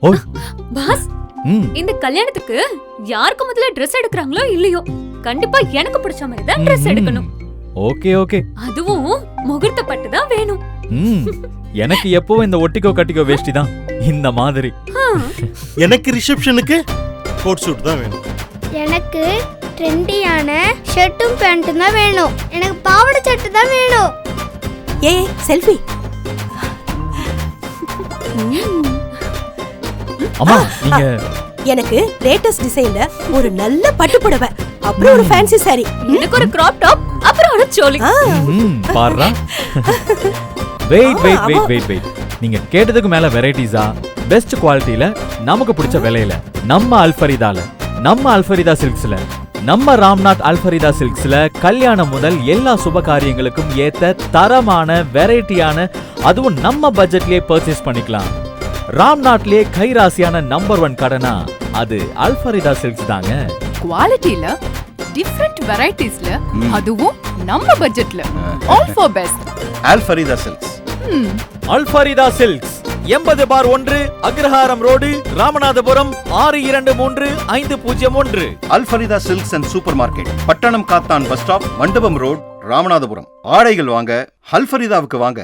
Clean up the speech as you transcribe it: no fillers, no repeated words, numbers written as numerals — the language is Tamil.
ஓ பாஸ், இந்த கல்யாணத்துக்கு யாருக்கு முதல்ல Dress எடுக்கறாங்களோ இல்லையோ, கண்டிப்பா எனக்கு பிடிச்ச மாதிரி தான் Dress எடுக்கணும். Okay okay. அதுவும் முகூர்த்த பட்டு தான் வேணும். எனக்கு எப்பவும் இந்த ஒட்டிக்கோ கட்டிக்கோ வேஷ்டி தான் இந்த மாதிரி. எனக்கு ரிசப்ஷனுக்கு கோட் சூட் தான் வேணும். எனக்கு ட்ரெண்டியான ஷர்ட்டும் பேண்ட்டும் தான் வேணும். எனக்கு பாவாடை சட்டை தான் வேணும். ஏய் செல்ஃபி. அம்மா நீங்க எனக்கு லேட்டஸ்ட் டிசைன்ல ஒரு நல்ல பட்டு புடவை, அப்புறம் ஒரு ஃபேன்சி saree. எனக்கு ஒரு crop top, அப்புறம் ஒரு சோலி. பாருடா. வெயிட். நீங்க கேட்டதுக்கு மேல வெரைட்டிஸா பெஸ்ட் குவாலிட்டில நமக்கு பிடிச்ச விலையில நம்ம அல்ஃபரிதா சில்க்ஸ்ல நம்ம ராம்நாத் அல்ஃபரிதா சில்க்ஸ்ல கல்யாணம் முதல் எல்லா சுப காரியங்களுக்கும் ஏத்த தரமான வெரைட்டியான, அதுவும் நம்ம பட்ஜெட்லயே பர்ச்சேஸ் பண்ணிக்கலாம். ராம்நாட்லயே கைராசியான நம்பர் 1 கடனா அது அல்ஃபரிதா சில்க்ஸ் தாங்க. குவாலிட்டில டிஃபரண்ட் வெரைட்டிஸ்ல, அதுவும் நம்ம பட்ஜெட்ல. All for best Alfarida Silks. Alfarida Silks 80/1 Agraharam road, Ramanathapuram 623501. Alfarida Silks and super market, Pattanam Kathan bus stop, Mandapam road, Ramanathapuram. ஆடைகள் வாங்க அல்ஃபரிதாவுக்கு வாங்க.